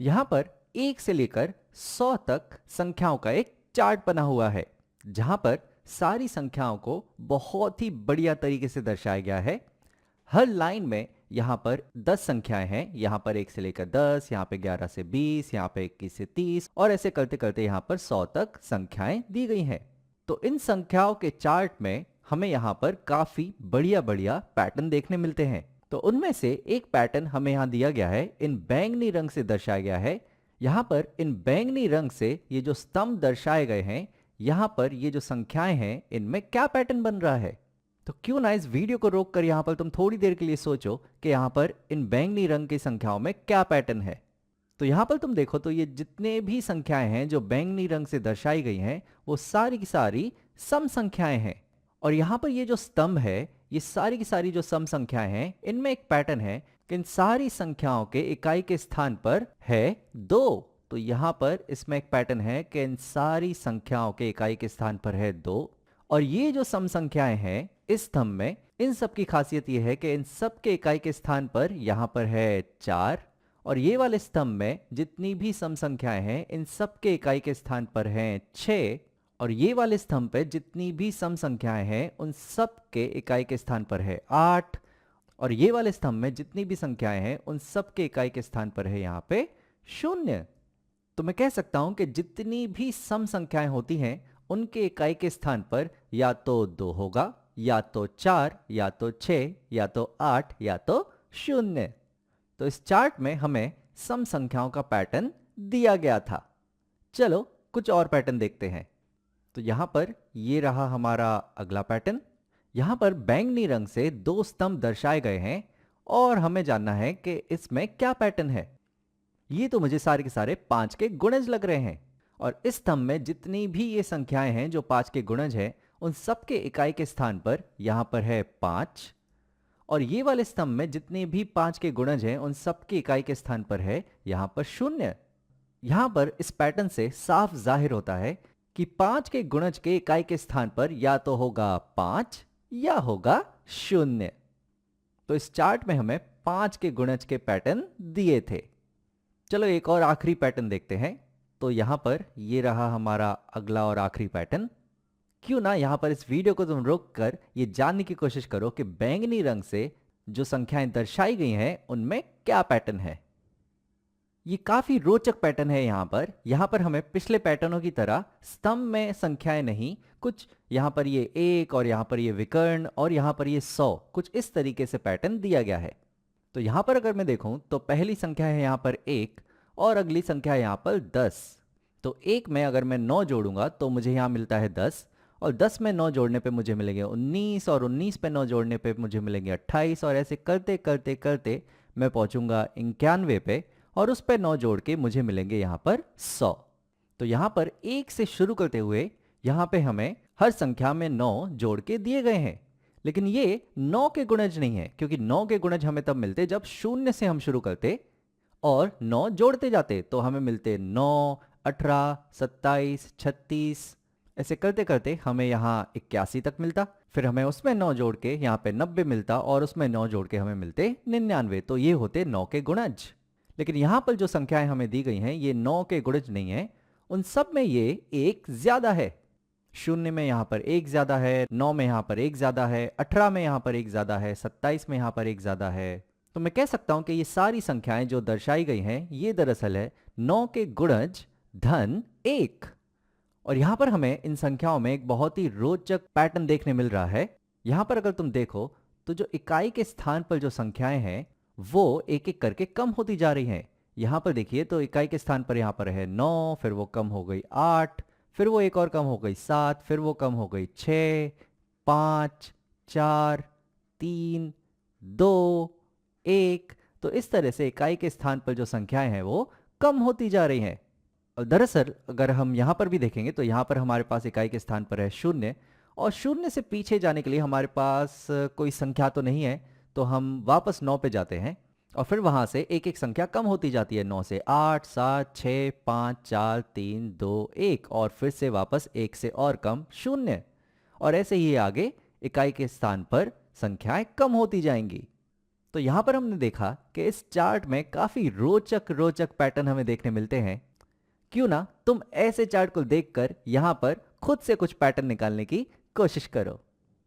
यहाँ पर 1 से लेकर 100 तक संख्याओं का एक चार्ट बना हुआ है, जहां पर सारी संख्याओं को बहुत ही बढ़िया तरीके से दर्शाया गया है। हर लाइन में यहाँ पर 10 संख्याएं हैं। यहाँ पर 1 से लेकर 10, यहाँ पे 11 से 20, यहाँ पे 21 से 30 और ऐसे करते करते यहाँ पर 100 तक संख्याएं दी गई हैं। तो इन संख्याओं के चार्ट में हमें यहाँ पर काफी बढ़िया बढ़िया पैटर्न देखने मिलते हैं। तो उनमें से एक पैटर्न हमें यहाँ दिया गया है, इन बैंगनी रंग से दर्शाया गया है। यहाँ पर इन बैंगनी रंग से ये जो स्तंभ दर्शाए गए हैं, यहाँ पर ये जो संख्याएं हैं, इनमें क्या पैटर्न बन रहा है। तो क्यों ना इस वीडियो को रोककर यहाँ पर तुम थोड़ी देर के लिए सोचो कि यहाँ पर इन बैंगनी रंग की संख्याओं में क्या पैटर्न है। तो यहाँ पर तुम देखो तो ये जितने भी संख्याएं हैं जो बैंगनी रंग से दर्शाई गई हैं, वो सारी की सारी सम संख्याएं हैं। और यहाँ पर ये जो स्तंभ है, ये सारी की सारी जो सम संख्याएं हैं, इनमें एक पैटर्न है कि इन सारी संख्याओं के इकाई के स्थान पर है 2। तो यहाँ पर इसमें एक पैटर्न है कि इन सारी संख्याओं के इकाई के स्थान पर है 2। और ये जो सम संख्याएं हैं इस स्तंभ में, इन सब की खासियत ये है कि इन सब के इकाई के स्थान पर यहाँ पर है 4। और ये वाले स्तंभ में जितनी भी सम संख्याएं हैं, इन सब के इकाई के स्थान पर हैं 6। और ये वाले स्तंभ पे जितनी भी सम संख्याएं हैं, उन सब के इकाई के स्थान पर है 8। और ये वाले स्तंभ में जितनी भी संख्याएं हैं, उन सब के इकाई के स्थान पर है यहाँ पे 0। तो मैं कह सकता हूं कि जितनी भी सम संख्याएं होती हैं, उनके इकाई के स्थान पर या तो 2 होगा, या तो 4, या तो 6, या तो 8, या तो 0। तो इस चार्ट में हमें सम संख्याओं का पैटर्न दिया गया था। चलो कुछ और पैटर्न देखते हैं। तो यहां पर ये रहा हमारा अगला पैटर्न। यहां पर बैंगनी रंग से 2 स्तंभ दर्शाए गए हैं और हमें जानना है कि इसमें क्या पैटर्न है। ये तो मुझे सारे के सारे 5 के गुणज लग रहे हैं। और इस स्तंभ में जितनी भी ये संख्याएं हैं जो 5 के गुणज हैं, उन सब के इकाई के स्थान पर यहां पर है 5। और ये वाले स्तंभ में जितने भी 5 के गुणज हैं, उन सब की इकाई के स्थान पर है यहां पर 0। यहां पर इस पैटर्न से साफ जाहिर होता है कि 5 के गुणज के इकाई के स्थान पर या तो होगा 5 या होगा 0। तो इस चार्ट में हमें 5 के गुणज के पैटर्न दिए थे। चलो एक और आखिरी पैटर्न देखते हैं। तो यहां पर ये रहा हमारा अगला और आखिरी पैटर्न। क्यों ना यहां पर इस वीडियो को तुम रोक कर ये जानने की कोशिश करो कि बैंगनी रंग से जो संख्याएं दर्शाई गई हैं, उनमें क्या पैटर्न है। ये काफी रोचक पैटर्न है। यहां पर हमें पिछले पैटर्नों की तरह स्तंभ में संख्याएं नहीं, कुछ यहां पर ये 1 और यहां पर ये विकर्ण और यहां पर ये 100, कुछ इस तरीके से पैटर्न दिया गया है। तो यहां पर अगर मैं देखूं तो पहली संख्या है यहां पर 1 और अगली संख्या है यहां पर 10। तो 1 में अगर मैं 9 जोड़ूंगा तो मुझे यहां मिलता है 10, और 10 में 9 जोड़ने पे मुझे मिलेंगे 19, और 19 पे 9 जोड़ने पे मुझे मिलेंगे 28, और ऐसे करते करते करते मैं पहुंचूंगा 91 पे, और उस पे 9 जोड़ के मुझे मिलेंगे यहाँ पर 100। तो यहाँ पर 1 से शुरू करते हुए यहाँ पे हमें हर संख्या में 9 जोड़ के दिए गए हैं। लेकिन ये 9 के गुणज नहीं है, क्योंकि 9 के गुणज हमें तब मिलते जब 0 से हम शुरू करते और 9 जोड़ते जाते। तो हमें मिलते 9, 18, 27, 36, ऐसे करते करते हमें यहाँ 81 तक मिलता। फिर हमें उसमें 9 जोड़ के यहाँ पे 90 मिलता, और उसमें 9 जोड़ के हमें मिलते 99। तो ये होते 9 के गुणज। लेकिन यहाँ पर जो संख्याएं हमें दी गई हैं, ये 9 के गुणज नहीं है। उन सब में ये 1 ज्यादा है। 0 में यहाँ पर 1 ज्यादा है, 9 में यहाँ पर 1 ज्यादा है, 18 में यहाँ पर 1 ज्यादा है, 27 में यहाँ पर 1 ज्यादा है। तो मैं कह सकता हूं कि ये सारी संख्याएं जो दर्शाई गई हैं, ये दरअसल है 9 के गुणज धन 1। और यहां पर हमें इन संख्याओं में एक बहुत ही रोचक पैटर्न देखने मिल रहा है। यहां पर अगर तुम देखो तो जो इकाई के स्थान पर जो संख्याएं हैं, वो एक एक करके कम होती जा रही हैं। यहां पर देखिए तो इकाई के स्थान पर यहां पर है 9, फिर वो कम हो गई 8, फिर वो एक और कम हो गई 7, फिर वो कम हो गई 6, 5, 4, 3, 2, 1। तो इस तरह से इकाई के स्थान पर जो संख्याएं हैं वो कम होती जा रही हैं। और दरअसल अगर हम यहाँ पर भी देखेंगे तो यहाँ पर हमारे पास इकाई के स्थान पर है 0, और 0 से पीछे जाने के लिए हमारे पास कोई संख्या तो नहीं है। तो हम वापस 9 पे जाते हैं, और फिर वहाँ से एक एक संख्या कम होती जाती है। 9 से 8, 7, 6, 5, 4, 3, 2, 1, और फिर से वापस 1 से और कम 0, और ऐसे ही आगे इकाई के स्थान पर संख्याएं कम होती जाएंगी। तो यहाँ पर हमने देखा कि इस चार्ट में काफी रोचक रोचक पैटर्न हमें देखने मिलते हैं। क्यों ना तुम ऐसे चार्ट को देखकर यहाँ पर खुद से कुछ पैटर्न निकालने की कोशिश करो।